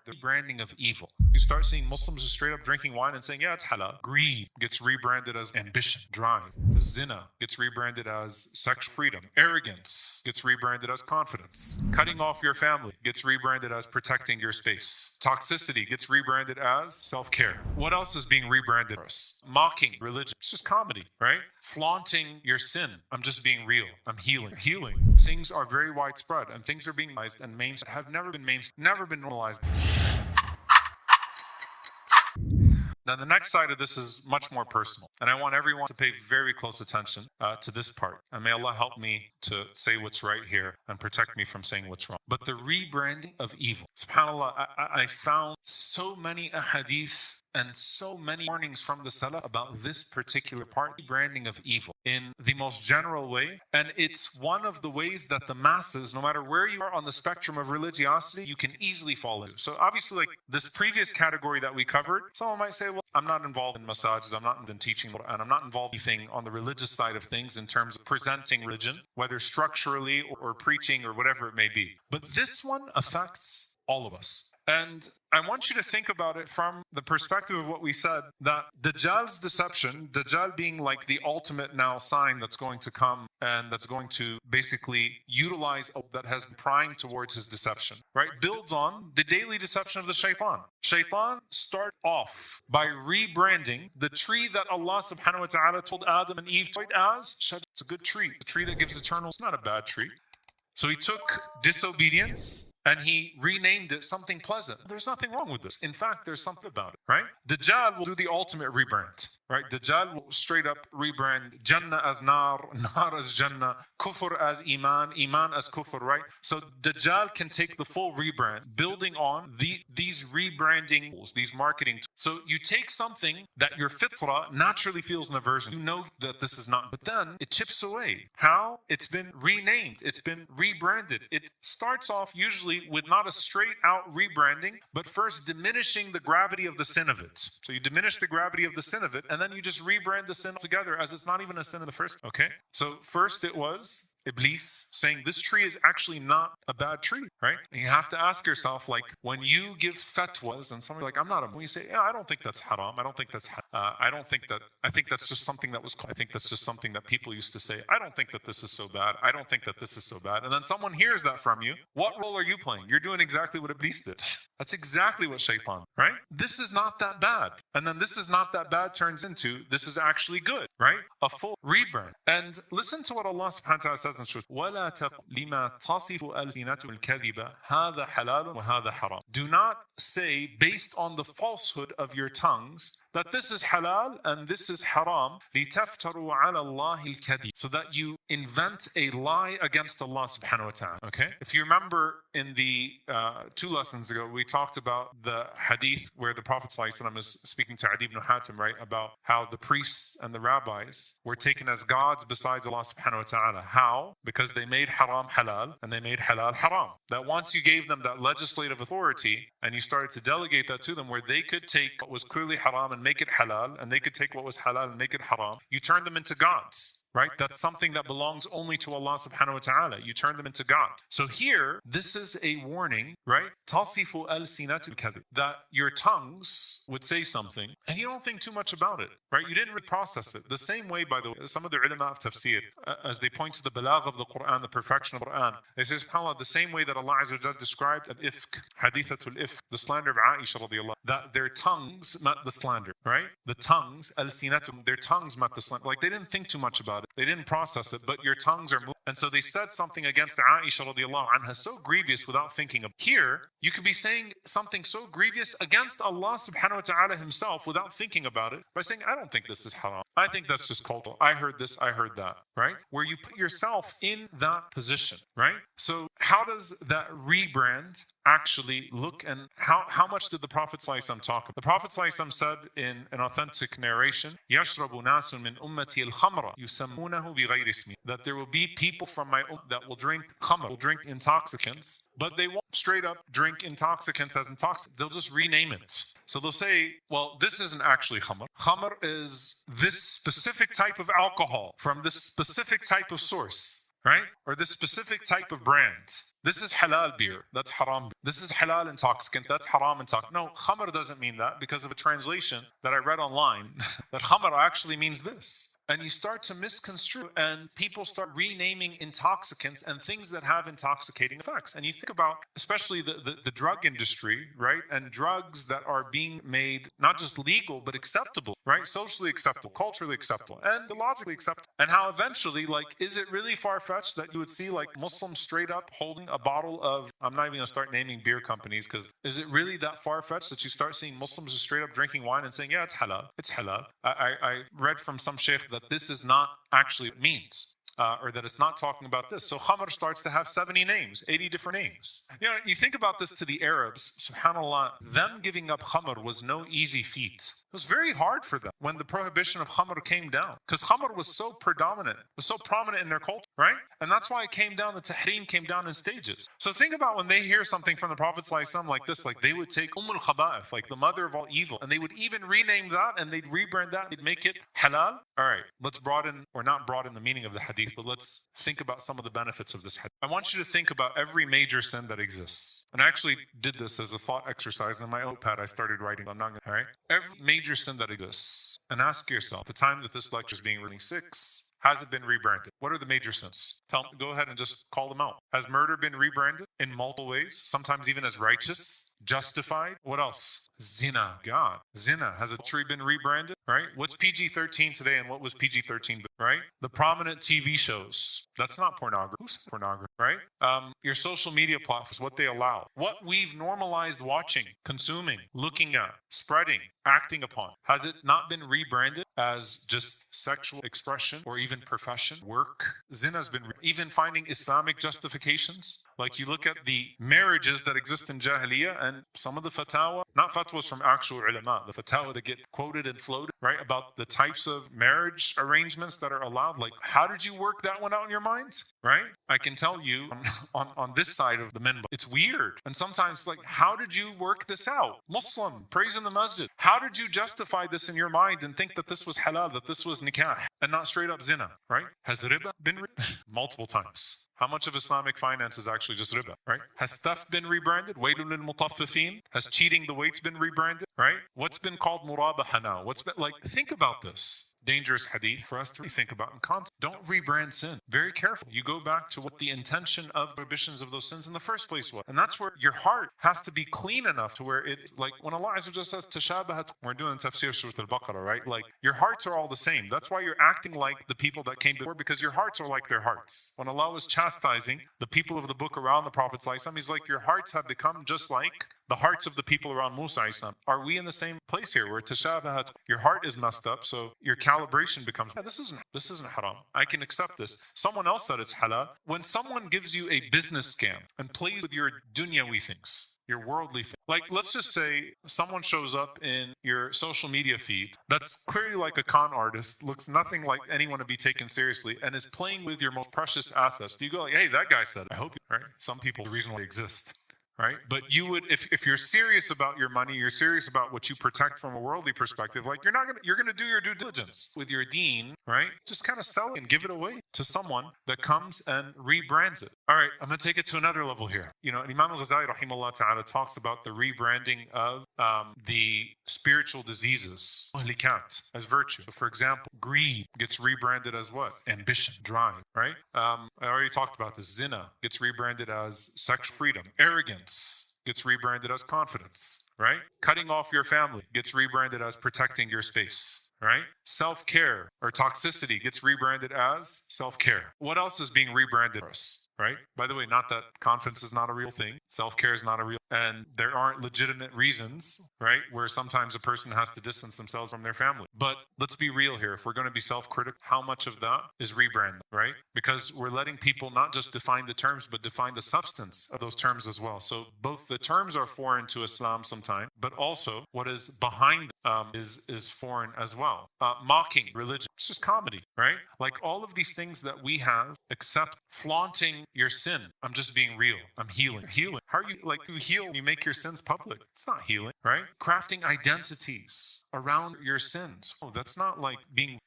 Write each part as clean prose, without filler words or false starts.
the branding of evil. You start seeing Muslims just straight up drinking wine and saying, yeah, it's halal. Greed gets rebranded as ambition, drive. The zina gets rebranded as sexual freedom. Arrogance gets rebranded as confidence. Cutting off your family gets rebranded as protecting your space. Toxicity gets rebranded as self-care. What else is being rebranded for us? Mocking religion. It's just comedy, right? Flaunting your sin. I'm just being real. I'm healing. Healing. Things are very widespread and things are being normalized and memes have never been normalized. Now, the next side of this is much more personal, and I want everyone to pay very close attention to this part. And may Allah help me to say what's right here and protect me from saying what's wrong. But the rebranding of evil. SubhanAllah, I found so many ahadith and so many warnings from the Salah about this particular part, branding of evil, in the most general way. And it's one of the ways that the masses, no matter where you are on the spectrum of religiosity, you can easily fall into. So obviously, like this previous category that we covered, someone might say, well, I'm not involved in masajid, I'm not in teaching, and I'm not involved in anything on the religious side of things in terms of presenting religion, whether structurally or preaching or whatever it may be. But this one affects all of us. And I want you to think about it from the perspective of what we said, that Dajjal's deception, Dajjal being like the ultimate now sign that's going to come and that's going to basically utilize that has been prying towards his deception, right? Builds on the daily deception of the shaitan. Shaitan start off by rebranding the tree that Allah subhanahu wa ta'ala told Adam and Eve to eat as. It's a good tree. The tree that gives eternal. It's not a bad tree. So he took disobedience and he renamed it something pleasant. There's nothing wrong with this. In fact, there's something about it, right? Dajjal will do the ultimate rebrand, right? Dajjal will straight up rebrand Jannah as Nar, Nar as Jannah, Kufr as Iman, Iman as Kufr, right? So Dajjal can take the full rebrand, building on these rebranding tools, these marketing tools. So you take something that your fitra naturally feels an aversion. You know that this is not, but then it chips away. How? It's been renamed. It's been rebranded. It starts off usually with not a straight out rebranding, but first diminishing the gravity of the sin of it. So you diminish the gravity of the sin of it, and then you just rebrand the sin together as it's not even a sin in the first. Okay? So first it was Iblis saying this tree is actually not a bad tree, right? And you have to ask yourself, like, when you give fatwas and somebody like, I'm not a, when you say, yeah, I don't think that's haram, I don't think that's, I think that's just something that was, I think that's just something that people used to say, I don't think that this is so bad, I don't think that this is so bad. And then someone hears that from you, what role are you playing? You're doing exactly what Iblis did. That's exactly what shaitan, right? This is not that bad. And then this is not that bad turns into, this is actually good, right? A full rebrand. And listen to what Allah subhanahu wa ta'ala says in Surah, وَلَا تَقُلْ لِمَا تَصِفُ أَلْسِنَتُ الْكَذِبَ هَذَا حَلَالٌ وَهَذَا حَرَامٌ. Do not say, based on the falsehood of your tongues, that this is halal and this is haram, لِتَفْتَرُوا عَلَى اللَّهِ الْكَذِبَ, so that you invent a lie against Allah subhanahu wa ta'ala. Okay? If you remember in the 2 lessons ago, we talked about the hadith where the Prophet ﷺ is speaking to Adi ibn Hatim, right? About how the priests and the rabbis were taken as gods besides Allah subhanahu wa ta'ala. How? Because they made haram halal and they made halal haram. That once you gave them that legislative authority and you started to delegate that to them where they could take what was clearly haram and make it halal, and they could take what was halal and make it haram, you turned them into gods. Right? That's something that belongs only to Allah subhanahu wa ta'ala. You turn them into God. So here, this is a warning, right? Tasifu al-sinatu kadhib, that your tongues would say something and you don't think too much about it, right? You didn't really process it. The same way, by the way, some of the ulama of tafsir, as they point to the balagh of the Quran, the perfection of the Quran, they say, subhanAllah, the same way that Allah Azza wa Jalla described al-ifk, hadithatul ifk, the slander of Aisha radiallahu, that their tongues met the slander, right? The tongues, al-sinatu, their tongues met the slander. Like they didn't think too much about it. They didn't process it, but your tongues are moving. And so they said something against Aisha radiallahu anha so grievous without thinking of. Here, you could be saying something so grievous against Allah subhanahu wa ta'ala himself without thinking about it by saying, I don't think this is haram. I think that's just cultural. I heard this, I heard that, right? Where you put yourself in that position, right? So how does that rebrand actually look, and how much did the Prophet ﷺ talk about? The Prophet ﷺ said in an authentic narration, يَشْرَبُ نَاسٌ مِّنْ أُمَّتِي الْخَمْرَ يُسَمُّونَهُ بِغَيْرِ اسْمِهِ, that there will be people from my ummah that will drink khamr, will drink intoxicants, but they won't straight up drink intoxicants as intoxicants. They'll just rename it. So they'll say, well, this isn't actually khamr. Khamr is this specific type of alcohol from this specific type of source, right? Or this specific type of brand. This is halal beer, that's haram. This is halal intoxicant, that's haram intoxicant. No, khamr doesn't mean that because of a translation that I read online that khamr actually means this. And you start to misconstrue, and people start renaming intoxicants and things that have intoxicating effects. And you think about, especially the drug industry, right? And drugs that are being made not just legal, but acceptable, right? Socially acceptable, culturally acceptable, and logically acceptable. And how eventually, like, is it really far-fetched that you would see like Muslims straight up holding a bottle of, I'm not even going to start naming beer companies, because is it really that far-fetched that you start seeing Muslims just straight up drinking wine and saying, yeah, it's halal, it's halal. I read from some sheikh that this is not actually what it means. Or that it's not talking about this. So khamr starts to have 70 names, 80 different names. You know, you think about this to the Arabs, subhanAllah, them giving up khamr was no easy feat. It was very hard for them when the prohibition of khamr came down, because khamr was so predominant, was so prominent in their culture, right? And that's why it came down, the tahreem came down in stages. So think about when they hear something from the Prophet ﷺ like this, like they would take Khaba'ith, like the mother of all evil, and they would even rename that, and they'd rebrand that, they'd make it halal. All right, let's broaden, or not broaden the meaning of the hadith, but let's think about some of the benefits of this hadith. I want you to think about every major sin that exists. And I actually did this as a thought exercise in my notepad. I started writing. I'm not going to, all right? Every major sin that exists. And ask yourself, the time that this lecture is being released, 6, has it been rebranded? What are the major sins? Go ahead and just call them out. Has murder been rebranded in multiple ways? Sometimes even as righteous, justified. What else? Zina. God. Zina. Has adultery been rebranded? Right? What's PG-13 today and what was PG-13? Right? The prominent TV shows. That's not pornography. Who's pornography? Right? Your social media platforms, what they allow. What we've normalized watching, consuming, looking at, spreading, acting upon. Has it not been rebranded as just sexual expression or even profession, work? Zina's been even finding Islamic justifications. Like you look at the marriages that exist in Jahiliyyah and some of the fatwa, not fatwas from actual ulama, the fatwa that get quoted and floated, right, about the types of marriage arrangements that are allowed. Like, how did you work that one out in your mind? Right? I can tell you on this side of the minbar, it's weird. And sometimes, like, how did you work this out? Muslim, praise in the masjid. How did you justify this in your mind and think that this was halal, that this was nikah, and not straight up zina, right? Has riba been multiple times? How much of Islamic finance is actually just riba, right? Has theft been rebranded? Waylun lil mutaffifin? Has cheating the weights been rebranded, right? What's been called murabaha now? What's been, like, think about this. Dangerous hadith for us to think about in context. Don't rebrand sin. Very careful. You go back to what the intention of prohibitions of those sins in the first place was. And that's where your heart has to be clean enough to where it, like when Allah Azza wa Jalla says, tashabahat, we're doing tafsir Surah Al-Baqarah, right? Like your hearts are all the same. That's why you're acting like the people that came before, because your hearts are like their hearts. When Allah was chastising the people of the book around the Prophet ﷺ, he's like, your hearts have become just like the hearts of the people around Musa ﷺ. Are we in the same place here where tashabahat, your heart is messed up, so your calibration becomes, yeah, this isn't haram. I can accept this. Someone else said it's halal. When someone gives you a business scam and plays with your dunyawi things, your worldly things, like let's just say someone shows up in your social media feed that's clearly like a con artist, looks nothing like anyone to be taken seriously, and is playing with your most precious assets. Do you go like, hey, that guy said it. I hope you, right? Some people, the reason why they exist. Right? But you would, if you're serious about your money, you're serious about what you protect from a worldly perspective, like you're going to do your due diligence with your deen, right? Just kind of sell it and give it away to someone that comes and rebrands it. All right, I'm going to take it to another level here. You know, Imam al-Ghazali, rahimahullah ta'ala, talks about the rebranding of the spiritual diseases, muhlikat, as virtue. So for example, greed gets rebranded as what? Ambition, drive, right? I already talked about this. Zina gets rebranded as sexual freedom. Arrogance gets rebranded as confidence, right? Cutting off your family gets rebranded as protecting your space, right? Self-care or toxicity gets rebranded as self-care. What else is being rebranded for us? Right? By the way, not that confidence is not a real thing. Self-care is not a real, and there aren't legitimate reasons, right? Where sometimes a person has to distance themselves from their family. But let's be real here. If we're going to be self-critical, how much of that is rebranded, right? Because we're letting people not just define the terms, but define the substance of those terms as well. So both the terms are foreign to Islam sometimes, but also what is behind is foreign as well. Mocking religion, it's just comedy, right? Like all of these things that we have, except flaunting your sin. I'm just being real. I'm healing. Healing. How are you, like, you heal when you make your sins public? It's not healing, right? Crafting identities around your sins. Oh, that's not like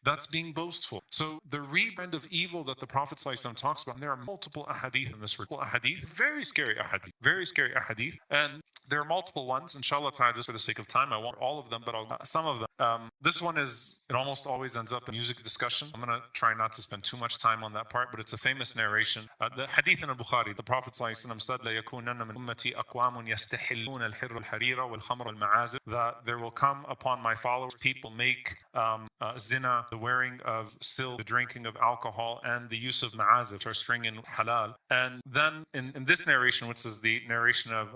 that's being boastful. So the rebrand of evil that the Prophet ﷺ talks about, and there are multiple ahadith in this ahadith, very scary ahadith, and there are multiple ones. Inshallah ta'ala, just for the sake of time, I won't all of them, but some of them. This one it almost always ends up in music discussion. I'm going to try not to spend too much time on that part, but it's a famous narration. The hadith in al-Bukhari, the Prophet ﷺ said, لَا يَكُونَنَّ مِنْ أُمَّتِي أَقْوَامٌ يَسْتَحِلُّونَ الْحِرَّ الْحَرِيرَ وَالْخَمْرَ الْمَعَازِفِ, that there will come upon my followers people make zina, the wearing of silk, the drinking of alcohol, and the use of ma'azif, which are string and halal. And then in this narration, which is the narration of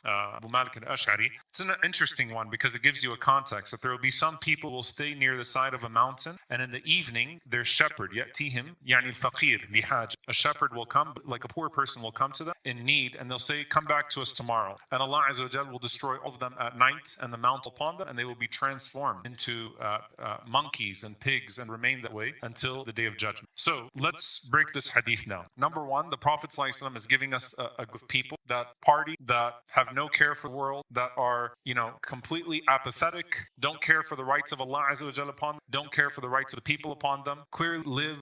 Abu Malik al-Ash'ari, it's an interesting one because it gives you a context that there will be some people who will stay near the side of a mountain, and in the evening their shepherd, يأتيهم يعني الفقير لحاجة, a shepherd will come, like a poor person will come to them in need, and they'll say, come back to us tomorrow. And Allah Azza wa Jal will destroy all of them at night, and the mount upon them, and they will be transformed into monkeys and pigs and remain that way until the day of judgment. So let's break this hadith down. Number one, the Prophet ﷺ is giving us a group of people that party, that have no care for the world, that are, completely apathetic, don't care for the rights of Allah Azza wa Jalla upon them, don't care for the rights of the people upon them, clearly live,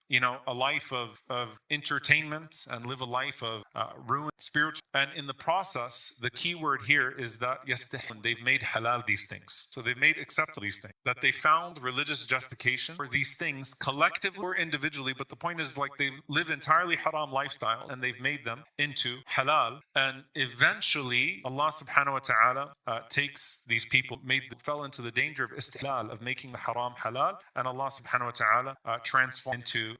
a life of entertainment and live a life of ruin, spiritual. And in the process, the key word here is that they've made halal these things. So they've made acceptable these things. That they found religious justification for these things collectively or individually, but the point is, like, they live entirely haram lifestyle and they've made them into halal. And eventually Allah subhanahu wa ta'ala takes these people, fell into the danger of istihlal, of making the haram halal, and Allah subhanahu wa ta'ala transformed into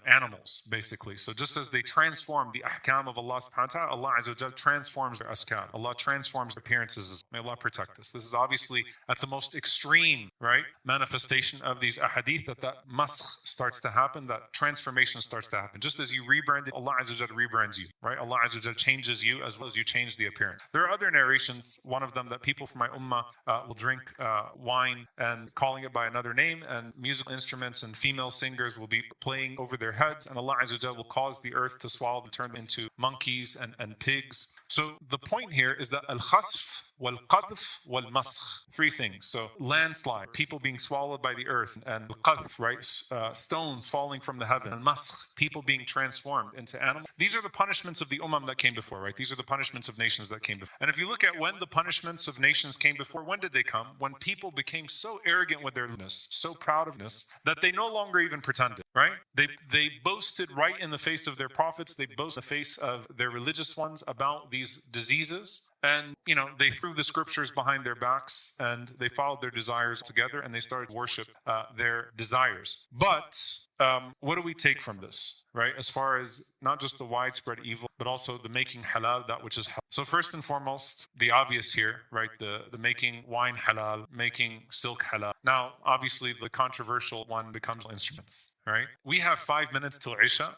animals, basically. So just as they transform the ahkam of Allah subhanahu wa ta'ala, Allah Azza wa Jal transforms their askar. Allah transforms their appearances. May Allah protect us. This is obviously at the most extreme, right, manifestation of these ahadith, that maskh starts to happen, that transformation starts to happen. Just as you rebranded, Allah Azza wa Jal rebrands you, right? Allah Azza wa Jal changes you as well as you change the appearance. There are other narrations, one of them that people from my ummah will drink wine and calling it by another name, and musical instruments and female singers will be playing over their heads, and Allah Azza wa Jal will cause the earth to swallow them, turn them into monkeys and pigs. So the point here is that al-khasf, wal-qadf, wal-maskh, three things. So landslide, people being swallowed by the earth, and al-qadf, right, stones falling from the heaven, and maskh, people being transformed into animals. These are the punishments of the ummah that came before, right? These are the punishments of nations that came before. And if you look at when the punishments of nations came before, when did they come? When people became so arrogant with their goodness, so proud of this, that they no longer even pretended, right? They boasted right in the face of their prophets, they boasted in the face of their religious ones about these diseases, and they threw the scriptures behind their backs, and they followed their desires together, and they started to worship their desires. But what do we take from this, right? As far as not just the widespread evil, but also the making halal that which is halal. So first and foremost, the obvious here, right? The making wine halal, making silk halal. Now, obviously, the controversial one becomes instruments, right? We have 5 minutes till Isha.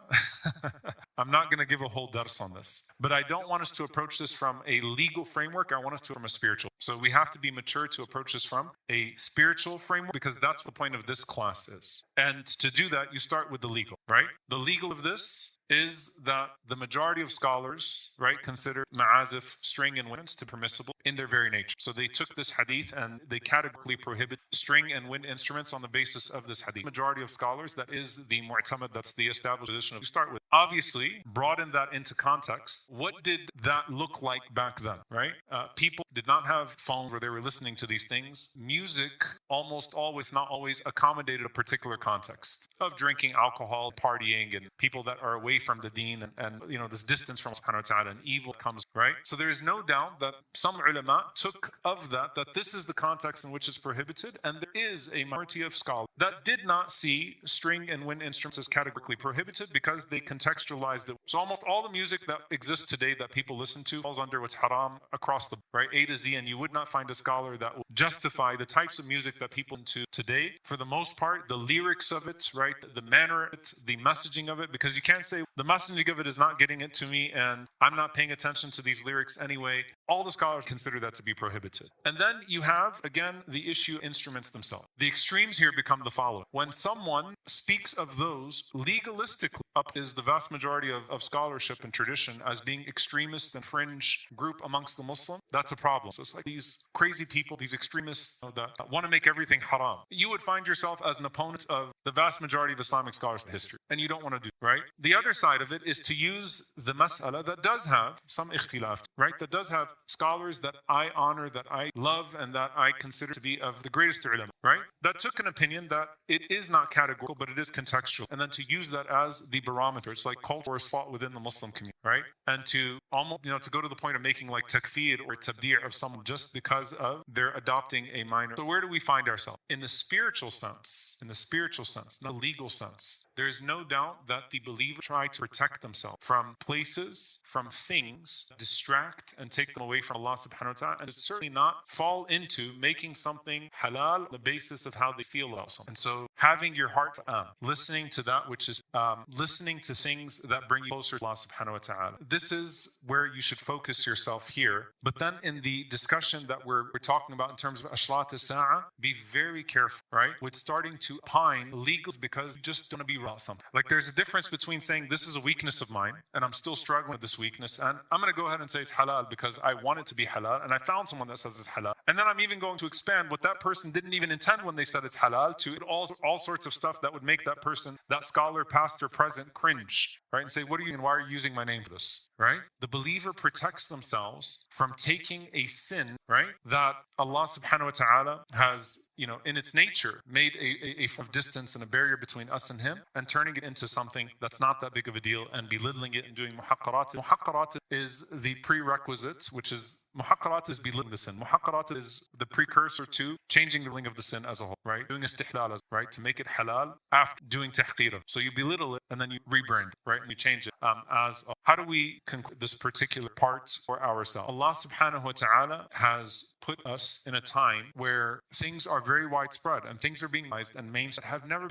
I'm not going to give a whole dars on this, but I don't want us to approach this from a legal framework. I want us to from a spiritual. So we have to be mature to approach this from a spiritual framework, because that's what the point of this class is. And to do that, you start with the legal, right? The legal of this is that the majority of scholars, right, consider ma'azif, string and winds, to permissible in their very nature. So they took this hadith and they categorically prohibit string and wind instruments on the basis of this hadith. Majority of scholars, that is the mu'tamad, that's the established position of you start with. Obviously, broaden that into context. What did that look like back then, right? People did not have phones where they were listening to these things. Music almost always, not always, accommodated a particular context of drinking alcohol, partying, and people that are away from the Deen, and this distance from subhanahu wa ta'ala, and evil comes, right? So there is no doubt that some ulama took of that this is the context in which it's prohibited, and there is a minority of scholars that did not see string and wind instruments as categorically prohibited, because they contextualized it. So almost all the music that exists today that people listen to falls under what's haram across the, right, A to Z, and you would not find a scholar that will justify the types of music that people listen to today. For the most part, the lyrics of it, right, the manner of it, the messaging of it, because you can't say the messaging of it is not getting it to me, and I'm not paying attention to these lyrics anyway. All the scholars consider that to be prohibited. And then you have, again, the issue of instruments themselves. The extremes here become the following. When someone speaks of those legalistically, up is the vast majority of scholarship and tradition as being extremist and fringe group amongst the Muslims, that's a problem. So it's like these crazy people, these extremists that want to make everything haram. You would find yourself as an opponent of the vast majority of Islamic scholars in history, and you don't want to do, right? The other side of it is to use the mas'ala that does have some ikhtilaf, right? That does have scholars that I honor, that I love, and that I consider to be of the greatest ulama, right? That took an opinion that it is not categorical, but it is contextual. And then to use that as the barometer, it's like culture is fought within the Muslim community, right? And to almost, to go to the point of making like takfir or tabdir of someone just because of they're adopting a minor. So where do we find ourselves? In the spiritual sense, not the legal sense, there is no doubt that the believer try to protect themselves from places, from things, distract and take them away from Allah subhanahu wa ta'ala, and it's certainly not fall into making something halal on the basis of how they feel about something. And so having your heart listening to that which is listening to things that bring you closer to Allah subhanahu wa ta'ala. This is where you should focus yourself here. But then in the discussion that we're talking about in terms of ashlat as-sa'a, be very careful, right? With starting to opine legals because you just don't want to be wrong something. Like there's a difference between saying this is a weakness of mine and I'm still struggling with this weakness and I'm going to go ahead and say it's halal because I want it to be halal and I found someone that says it's halal. And then I'm even going to expand what that person didn't even intend when they said it's halal to all sorts of stuff that would make that person, that scholar, pastor, present, cringe, right? And say, what are you and why are you using my name for this, right? The believer protects themselves from taking a sin, right? That Allah subhanahu wa ta'ala has, in its nature, made a form of distance and a barrier between us and him and turning it into something that's not that big of a deal and belittling it and doing muhaqqarat. Muhaqqarat is the prerequisite, which is, muhaqqarat is belittling the sin. Muhaqqarat is the precursor to changing the meaning of the sin as a whole, right? Doing istihlal, right? To make it halal after doing tahqir. So you belittle it and then you rebrand it, right? And you change it how do we conclude this particular part for ourselves? Allah subhanahu wa ta'ala has put us in a time where things are very widespread and things are being normalized and that have never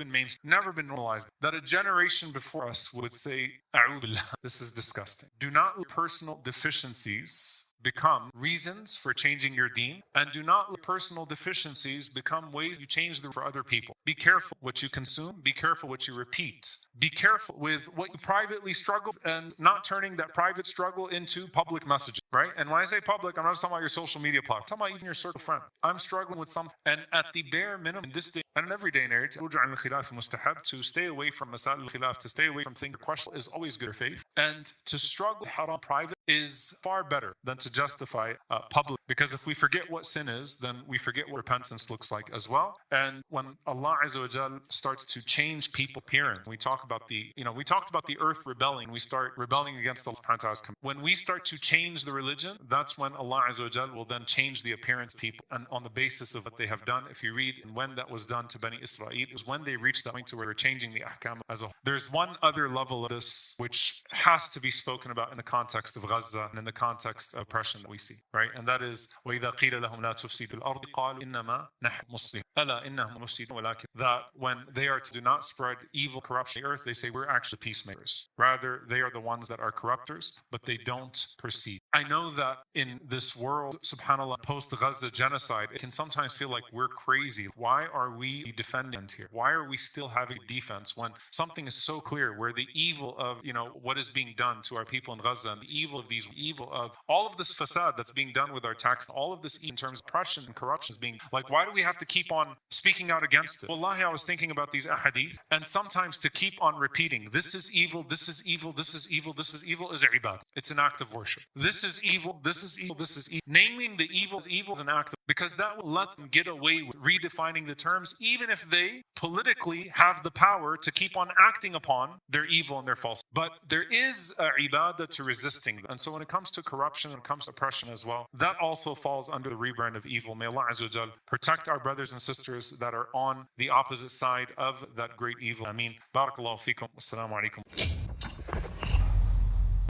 been normalized. That a generation before us would say, "A'udhu billah, this is disgusting." Do not let personal deficiencies become reasons for changing your deen, and do not let personal deficiencies become ways you change them for other people. Be careful what you consume, be careful what you repeat, be careful with what you privately struggle and not turning that private struggle into public messaging, right? And when I say public, I'm not just talking about your social media platform, I'm talking about even your circle of friends. I'm struggling with something, and at the bare minimum in this day and in every day and age, to stay away from masal al-khilaf, to stay away from things that question is always good for faith, and to struggle haram private is far better than to justify public, because if we forget what sin is, then we forget what repentance looks like as well. And when Allah Azza wa Jal starts to change people's appearance, we talked about the earth rebelling, we start rebelling against Allah subhanahu wa ta'ala's command. When we start to change the religion, that's when Allah Azza wa Jal will then change the appearance of people, and on the basis of what they have done. If you read, and when that was done to Bani Israel, it was when they reached that point to where they're changing the ahkam as a whole. There's one other level of this which has to be spoken about in the context of Gaza and in the context of oppression that we see, right? And that is وَإِذَا قِيلَ لَهُمْ لَا تُفْسِدُوا الْأَرْضِ قَالُوا إِنَّمَا نَحْنُ مُصْلِحُونَ أَلَا إِنَّهُمْ مُفْسِدُونَ وَلَكِنْ that when they are to do not spread evil, corruption on the earth, they say we're actually peacemakers. Rather, they are the ones that are corruptors, but they don't perceive. I know that in this world, subhanAllah, post-Gaza genocide, it can sometimes feel like we're crazy. Why are we defending here? Why are we still having defense when something is so clear where the evil of, what is being done to our people in Gaza and the evil of all of this facade that's being done with our tax, all of this in terms of oppression and corruption is being, like, why do we have to keep on speaking out against it? Wallahi, I was thinking about these ahadith, and sometimes to keep on repeating, this is evil, this is evil, this is evil, this is evil, is ibadah. It's an act of worship. This is evil, this is evil, this is evil. Naming the evil is an act of, because that will let them get away with redefining the terms, even if they politically have the power to keep on acting upon their evil and their false. But there is a ibadah to resisting them. And so when it comes to corruption, when it comes to oppression as well, that also falls under the rebrand of evil. May Allah Azza wa Jal protect our brothers and sisters that are on the opposite side of that great evil. Ameen. Barakallahu feekum. Assalamu alaikum.